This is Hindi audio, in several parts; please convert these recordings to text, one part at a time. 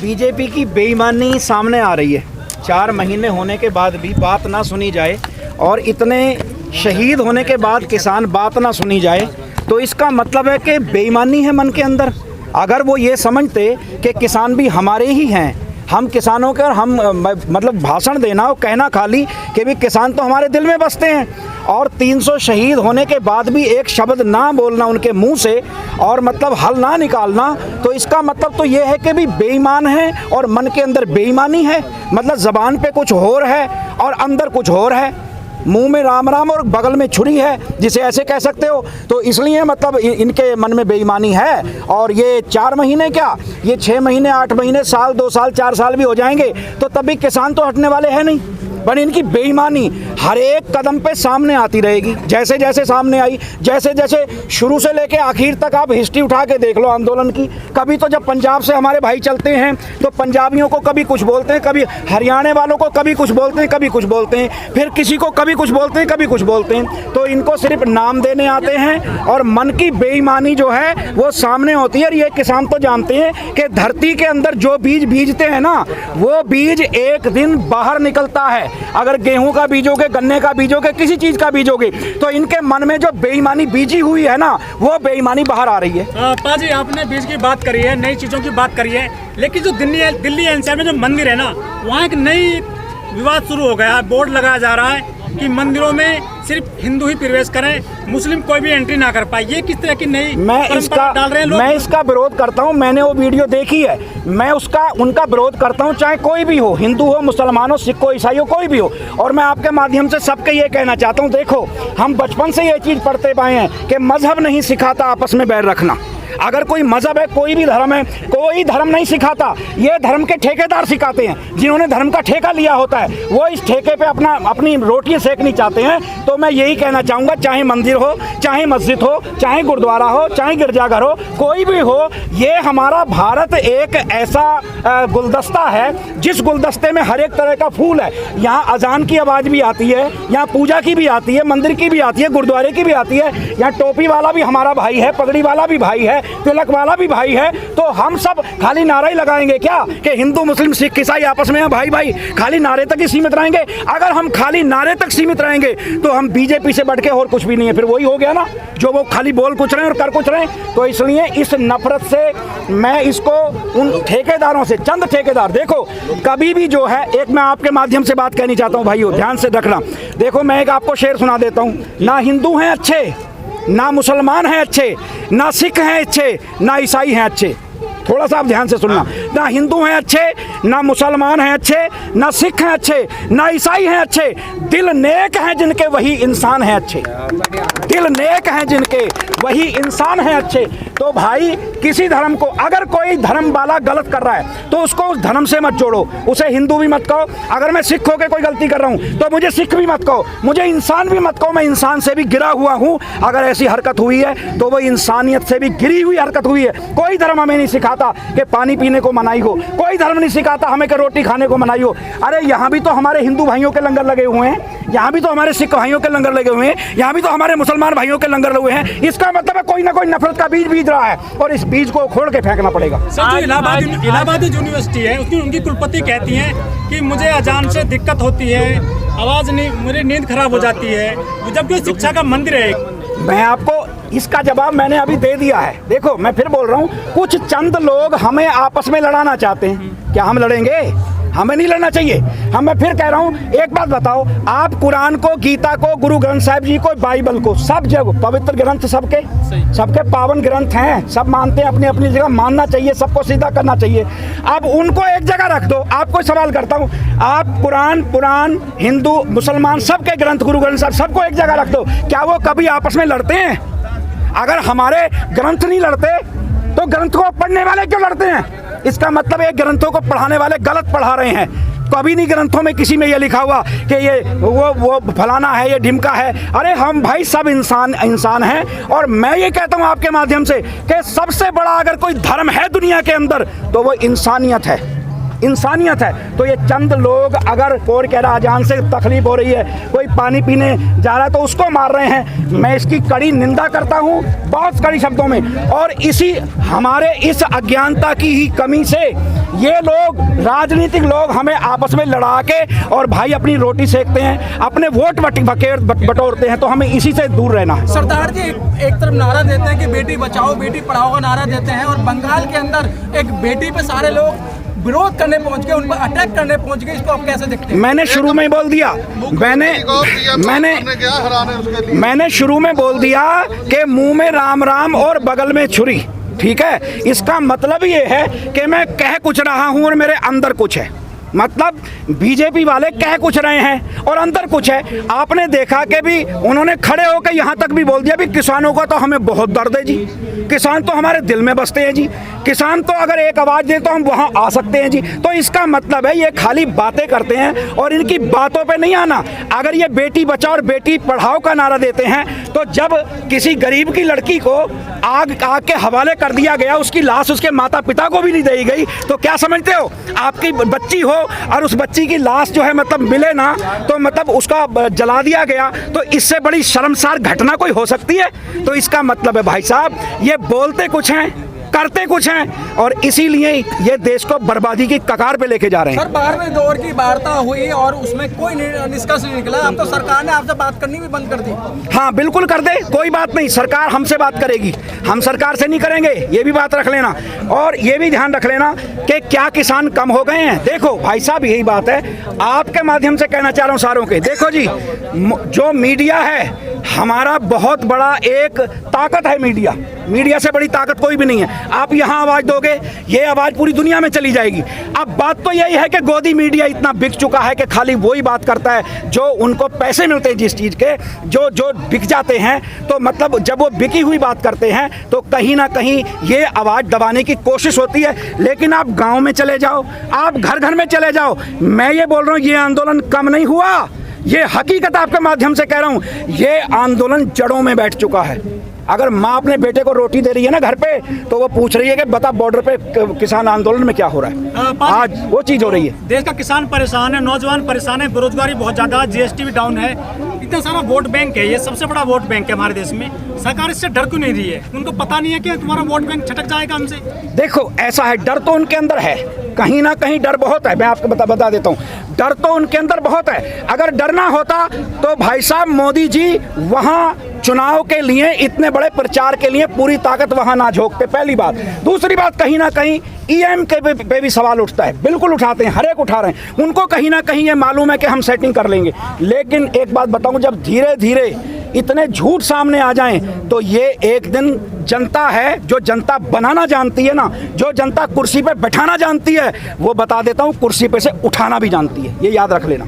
बीजेपी की बेईमानी सामने आ रही है। 4 महीने होने के बाद भी बात ना सुनी जाए और इतने शहीद होने के बाद किसान बात ना सुनी जाए, तो इसका मतलब है कि बेईमानी है मन के अंदर। अगर वो ये समझते कि किसान भी हमारे ही हैं, हम किसानों के, और हम मतलब भाषण देना और कहना खाली कि भी किसान तो हमारे दिल में बसते हैं, और 300 शहीद होने के बाद भी एक शब्द ना बोलना उनके मुंह से और मतलब हल ना निकालना, तो इसका मतलब तो ये है कि भी बेईमान है और मन के अंदर बेईमानी है। मतलब ज़बान पे कुछ और है और अंदर कुछ और है, मुंह में राम राम और बगल में छुरी है, जिसे ऐसे कह सकते हो। तो इसलिए मतलब इनके मन में बेईमानी है। और ये 4 महीने क्या, ये 6 महीने, 8 महीने, साल, 2 साल, 4 साल भी हो जाएंगे तो तब भी किसान तो हटने वाले हैं नहीं। पर इनकी बेईमानी हर एक कदम पे सामने आती रहेगी, जैसे जैसे सामने आई, जैसे जैसे शुरू से लेके आखिर तक आप हिस्ट्री उठा के देख लो आंदोलन की। कभी तो जब पंजाब से हमारे भाई चलते हैं तो पंजाबियों को कभी कुछ बोलते हैं, कभी हरियाणा वालों को कभी कुछ बोलते हैं, कभी कुछ बोलते हैं, फिर किसी को कभी कुछ बोलते हैं, कभी कुछ बोलते हैं। तो इनको सिर्फ नाम देने आते हैं और मन की बेईमानी जो है वो सामने होती है। और ये किसान तो जानते हैं कि धरती के अंदर जो बीज बीजते हैं ना, वो बीज एक दिन बाहर निकलता है। अगर गेहूं का बीजोगे, गन्ने का बीजोगे, किसी चीज का बीजोगे, तो इनके मन में जो बेईमानी बीजी हुई है ना, वो बेईमानी बाहर आ रही है। पाजी, आपने बीज की बात करी है, नई चीजों की बात करी है, लेकिन जो दिल्ली एनसीआर में जो मंदिर है ना, वहाँ एक नई विवाद शुरू हो गया है। बोर्ड लगाया जा रहा है कि मंदिरों में सिर्फ हिंदू ही प्रवेश करें, मुस्लिम कोई भी एंट्री ना कर पाए। ये किस तरह की नई परंपरा डाल रहे हैं लोग? मैं इसका विरोध करता हूँ। मैंने वो वीडियो देखी है, मैं उनका विरोध करता हूँ, चाहे कोई भी हो, हिंदू हो, मुसलमान हो, सिख हो, ईसाई हो, कोई भी हो। और मैं आपके माध्यम से सबके ये कहना चाहता हूँ, देखो हम बचपन से ये चीज़ पढ़ते पाए हैं कि मजहब नहीं सिखाता आपस में बैर रखना। अगर कोई मजहब है, कोई भी धर्म है, कोई धर्म नहीं सिखाता, ये धर्म के ठेकेदार सिखाते हैं। जिन्होंने धर्म का ठेका लिया होता है वो इस ठेके पे अपनी रोटी सेकनी चाहते हैं। तो मैं यही कहना चाहूँगा, चाहे मंदिर हो, चाहे मस्जिद हो, चाहे गुरुद्वारा हो, चाहे गिरजाघर हो, कोई भी हो, ये हमारा भारत एक ऐसा गुलदस्ता है जिस गुलदस्ते में हर एक तरह का फूल है। यहाँ अजान की आवाज़ भी आती है, यहाँ पूजा की भी आती है, मंदिर की भी आती है, गुरुद्वारे की भी आती है। यहाँ टोपी वाला भी हमारा भाई है, पगड़ी वाला भी भाई है, तिलक वाला भी भाई है। तो हम सब खाली नारा ही लगाएंगे क्या कि हिंदू, मुस्लिम, सिख, ईसाई आपस में भाई भाई, खाली नारे तक ही सीमित रहेंगे? अगर हम खाली नारे तक सीमित रहेंगे तो हम बीजेपी से बढ़ के और कुछ भी नहीं है। फिर वही हो गया ना, जो वो खाली बोल कुछ रहे हैं और कर कुछ रहे हैं। तो इसलिए इस नफरत से मैं इसको उन ठेकेदारों से, चंद ठेकेदार, देखो कभी भी जो है, एक मैं आपके माध्यम से बात कहनी चाहता हूँ भाइयों, ध्यान से रखना। देखो मैं एक आपको शेर सुना देता हूँ, ना हिंदू हैं अच्छे, ना मुसलमान हैं अच्छे, ना सिख हैं अच्छे, ना ईसाई हैं अच्छे। थोड़ा सा आप ध्यान से सुनना, ना हिंदू हैं अच्छे, ना मुसलमान हैं अच्छे, ना सिख हैं अच्छे, ना ईसाई हैं अच्छे, दिल नेक हैं जिनके वही इंसान हैं अच्छे। दिल नेक हैं जिनके वही इंसान हैं अच्छे। तो भाई किसी धर्म को, अगर कोई धर्म वाला गलत कर रहा है तो उसको उस धर्म से मत जोड़ो, उसे हिंदू भी मत कहो। अगर मैं सिख होकर कोई गलती कर रहा हूँ तो मुझे सिख भी मत कहो, मुझे इंसान भी मत कहो, मैं इंसान से भी गिरा हुआ हूँ। अगर ऐसी हरकत हुई है तो वो इंसानियत से भी गिरी हुई हरकत हुई है। कोई धर्म हमें नहीं सिखाता कि पानी पीने को मनाही हो, कोई धर्म नहीं सिखाता हमें कि रोटी खाने को मनाही हो। अरे यहाँ भी तो हमारे हिंदू भाइयों के लंगर लगे हुए हैं, यहाँ भी तो हमारे सिख भाइयों के लंगर लगे हुए हैं, यहाँ भी तो हमारे मुसलमान भाइयों के लंगर लगे हुए हैं। इसका मतलब है कोई ना कोई नफरत का बीज बीज रहा है और इस बीज को खोल के फेंकना पड़ेगा। सर, इलाहाबाद यूनिवर्सिटी है, उनकी कुलपति कहती हैं कि मुझे अजान से दिक्कत होती है, आवाज़ नहीं, मेरी नींद खराब हो जाती है, जबकि शिक्षा का मंदिर है। मैं आपको इसका जवाब मैंने अभी दे दिया है। देखो मैं फिर बोल रहा हूँ, कुछ चंद लोग हमें आपस में लड़ाना चाहते हैं। क्या हम लड़ेंगे? हमें नहीं लड़ना चाहिए। मैं फिर कह रहा हूँ, एक बात बताओ, आप कुरान को, गीता को, गुरु ग्रंथ साहिब जी को, बाइबल को, सब जगह पवित्र ग्रंथ, सबके पावन ग्रंथ हैं, सब मानते हैं, अपनी अपनी जगह मानना चाहिए, सबको सीधा करना चाहिए। अब उनको एक जगह रख दो। आपको सवाल करता हूँ, आप पुराण, हिंदू, मुसलमान, सबके ग्रंथ, गुरु ग्रंथ साहब, सबको एक जगह रख दो, क्या वो कभी आपस में लड़ते हैं? अगर हमारे ग्रंथ नहीं लड़ते तो ग्रंथ को पढ़ने वाले क्यों लड़ते हैं? इसका मतलब है ग्रंथों को पढ़ाने वाले गलत पढ़ा रहे हैं। कभी नहीं ग्रंथों में किसी में ये लिखा हुआ कि ये वो फलाना है, ये ढिमका है। अरे हम भाई सब इंसान हैं। और मैं ये कहता हूँ आपके माध्यम से कि सबसे बड़ा अगर कोई धर्म है दुनिया के अंदर तो वो इंसानियत है। इंसानियत है। तो ये चंद लोग अगर कोर के राजान से तकलीफ हो रही है, कोई पानी पीने जा रहा है तो उसको मार रहे हैं। मैं इसकी कड़ी निंदा करता हूँ बहुत कड़ी शब्दों में। और इसी हमारे इस अज्ञानता की ही कमी से ये लोग, राजनीतिक लोग, हमें आपस में लड़ा के और भाई अपनी रोटी सेकते हैं, अपने वोट बटोरते हैं। तो हमें इसी से दूर रहना है। सरदार जी एक तरफ नारा देते हैं कि बेटी बचाओ बेटी पढ़ाओ का नारा देते हैं, और बंगाल के अंदर एक बेटी पे सारे लोग विरोध करने पहुंच गए, उन पर अटैक करने पहुंच गए। इसको आप कैसे देखते हैं? मैंने शुरू में बोल दिया, मैंने शुरू में बोल दिया कि मुंह में राम राम और बगल में छुरी। ठीक है, इसका मतलब ये है कि मैं कह कुछ रहा हूं और मेरे अंदर कुछ है। मतलब बीजेपी वाले कह कुछ रहे हैं और अंदर कुछ है। आपने देखा कि भी उन्होंने खड़े होकर यहाँ तक भी बोल दिया भी किसानों का तो हमें बहुत दर्द है जी, किसान तो हमारे दिल में बसते हैं जी, किसान तो अगर एक आवाज़ दे तो हम वहाँ आ सकते हैं जी। तो इसका मतलब है ये खाली बातें करते हैं और इनकी बातों पे नहीं आना। अगर ये बेटी बचाओ और बेटी पढ़ाओ का नारा देते हैं तो जब किसी गरीब की लड़की को आग के हवाले कर दिया गया, उसकी लाश उसके माता पिता को भी नहीं दी गई, तो क्या समझते हो? आपकी बच्ची हो और उस बच्ची की लाश जो है मतलब मिले ना, तो मतलब उसका जला दिया गया, तो इससे बड़ी शर्मसार घटना कोई हो सकती है? तो इसका मतलब है भाई साहब ये बोलते कुछ हैं करते कुछ हैं और इसीलिए ये देश को बर्बादी की कगार पे लेके जा रहे हैं। सर 12वें दौर की वार्ता हुई और उसमें कोई निष्कर्ष नहीं निकला। अब तो सरकार ने आपसे बात करनी भी बंद कर दी। हाँ बिल्कुल कर दे, कोई बात नहीं, सरकार हमसे बात करेगी, हम सरकार से नहीं करेंगे, ये भी बात रख लेना। और ये भी ध्यान रख लेना कि क्या किसान कम हो गए हैं। देखो भाई साहब यही बात है, आपके माध्यम से कहना चाह रहा हूँ सारों के। देखो जी, जो मीडिया है हमारा बहुत बड़ा एक ताकत है, मीडिया से बड़ी ताकत कोई भी नहीं है। आप यहाँ आवाज़ दोगे, ये आवाज़ पूरी दुनिया में चली जाएगी। अब बात तो यही है कि गोदी मीडिया इतना बिक चुका है कि खाली वही बात करता है जो उनको पैसे मिलते हैं, जिस चीज़ के जो बिक जाते हैं। तो मतलब जब वो बिकी हुई बात करते हैं तो कहीं ना कहीं ये आवाज़ दबाने की कोशिश होती है। लेकिन आप गाँव में चले जाओ, आप घर घर में चले जाओ, मैं ये बोल रहा हूँ ये आंदोलन कम नहीं हुआ, ये हकीकत आपके माध्यम से कह रहा हूँ, ये आंदोलन जड़ों में बैठ चुका है। अगर माँ अपने बेटे को रोटी दे रही है ना घर पे, तो वो पूछ रही है कि बता बॉर्डर पे किसान आंदोलन में क्या हो रहा है। आज वो चीज़ हो रही है। देश का किसान परेशान है, नौजवान परेशान है, बेरोजगारी बहुत ज़्यादा, जीएसटी भी डाउन है, इतना सारा वोट बैंक है, ये सबसे बड़ा वोट बैंक है हमारे देश में। सरकार इससे डर क्यों नहीं रही है? उनको पता नहीं है कि तुम्हारा वोट बैंक छटक जाएगा हमसे। देखो ऐसा है, डर तो उनके अंदर है, कहीं ना कहीं डर बहुत है। मैं आपको बता देता हूँ, डर तो उनके अंदर बहुत है। अगर डर ना होता तो भाई साहब मोदी जी वहाँ चुनाव के लिए, इतने बड़े प्रचार के लिए पूरी ताकत वहाँ ना झोंकते, पहली बात। दूसरी बात, कहीं ना कहीं ईएम के पे भी सवाल उठता है, बिल्कुल उठाते हैं, हर एक उठा रहे हैं। उनको कहीं ना कहीं ये मालूम है कि हम सेटिंग कर लेंगे। लेकिन एक बात बताऊं, जब धीरे धीरे इतने झूठ सामने आ जाएं तो ये एक दिन जनता है, जो जनता बनाना जानती है ना, जो जनता कुर्सी पे बैठाना जानती है, वो बता देता हूँ कुर्सी पे से उठाना भी जानती है, ये याद रख लेना।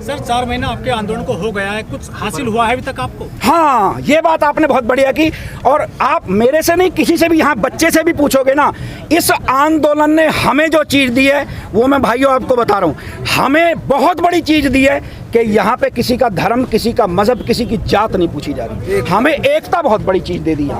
सर 4 महीना आपके आंदोलन को हो गया है, कुछ हासिल हुआ है अभी तक आपको? हाँ, ये बात आपने बहुत बढ़िया की। और आप मेरे से नहीं, किसी से भी, यहाँ बच्चे से भी पूछोगे ना, इस आंदोलन ने हमें जो चीज़ दी है वो मैं भाइयों आपको बता रहा हूँ, हमें बहुत बड़ी चीज़ दी है कि यहाँ पे किसी का धर्म, किसी का मजहब, किसी की जात नहीं पूछी जा रही। हमें एकता बहुत बड़ी चीज़ दे दी।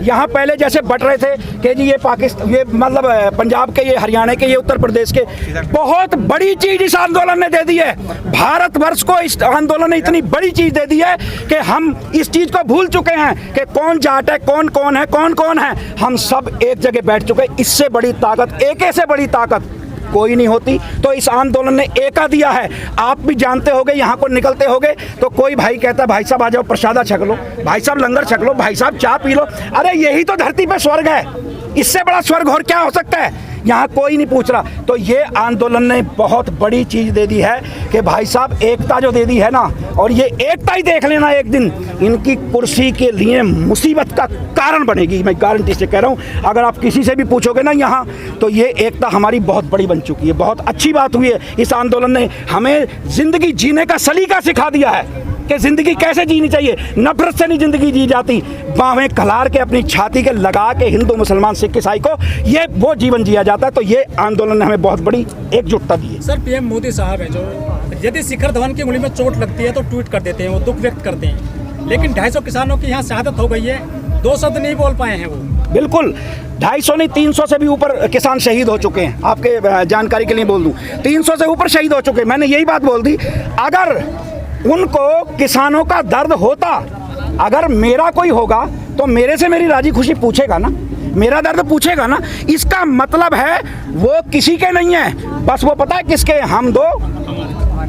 यहाँ पहले जैसे बट रहे थे कि जी ये पाकिस्तान, ये मतलब पंजाब के, ये हरियाणा के, ये उत्तर प्रदेश के, बहुत बड़ी चीज़ इस आंदोलन ने दे दी है। भारतवर्ष को इस आंदोलन ने इतनी बड़ी चीज़ दे दी है कि हम इस चीज़ को भूल चुके हैं कि कौन जाट है, कौन कौन है, कौन कौन है, हम सब एक जगह बैठ चुके हैं। इससे बड़ी ताकत, एक ऐसे बड़ी ताकत कोई नहीं होती। तो इस आंदोलन ने एका दिया है। आप भी जानते होगे, यहाँ को निकलते होगे तो कोई भाई कहता है भाई साहब आ जाओ प्रसादा छक लो, भाई साहब लंगर छक लो, भाई साहब चाय पी लो। अरे यही तो धरती पे स्वर्ग है, इससे बड़ा स्वर्ग और क्या हो सकता है? यहाँ कोई नहीं पूछ रहा। तो ये आंदोलन ने बहुत बड़ी चीज़ दे दी है कि भाई साहब एकता जो दे दी है ना, और ये एकता ही देख लेना एक दिन इनकी कुर्सी के लिए मुसीबत का कारण बनेगी। मैं गारंटी से कह रहा हूँ, अगर आप किसी से भी पूछोगे ना यहाँ, तो ये एकता हमारी बहुत बड़ी बन चुकी है। बहुत अच्छी बात हुई है, इस आंदोलन ने हमें ज़िंदगी जीने का सलीका सिखा दिया है कि ज़िंदगी कैसे जीनी चाहिए। नफरत से नहीं ज़िंदगी जी जाती, बाहें खलार के अपनी छाती के लगा के हिंदू मुसलमान सिख ईसाई को ये वो जीवन जिया जाता है। तो ये आंदोलन ने हमें बहुत बड़ी एकजुटता दी है। सर पीएम मोदी साहब है जो, यदि शिखर धवन की उंगली में चोट लगती है तो ट्वीट कर देते हैं, वो दुख व्यक्त करते हैं। लेकिन 250 किसानों की यहाँ शहादत हो गई है, 2 शब्द नहीं बोल पाए हैं वो। बिल्कुल 250 नहीं 300 से भी ऊपर किसान शहीद हो चुके हैं। आपके जानकारी के लिए बोल दूं 300 से ऊपर शहीद हो चुके हैं। मैंने यही बात बोल दी, अगर उनको किसानों का दर्द होता, अगर मेरा कोई होगा तो मेरे से मेरी राजी खुशी पूछेगा ना, मेरा दर्द पूछेगा ना। इसका मतलब है वो किसी के नहीं है, बस वो पता है किसके, हम दो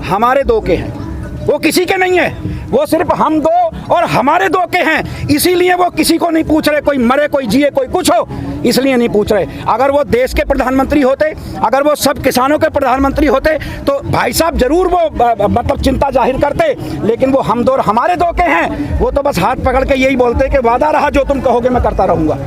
हमारे दो के हैं। वो किसी के नहीं है, वो सिर्फ हम दो और हमारे दो के हैं। इसीलिए वो किसी को नहीं पूछ रहे, कोई मरे कोई जिए कोई कुछ हो, इसलिए नहीं पूछ रहे। अगर वो देश के प्रधानमंत्री होते, अगर वो सब किसानों के प्रधानमंत्री होते तो भाई साहब जरूर वो मतलब चिंता जाहिर करते, लेकिन वो हम दो और हमारे दो के हैं। वो तो बस हाथ पकड़ के यही बोलते कि वादा रहा जो तुम कहोगे मैं करता रहूँगा।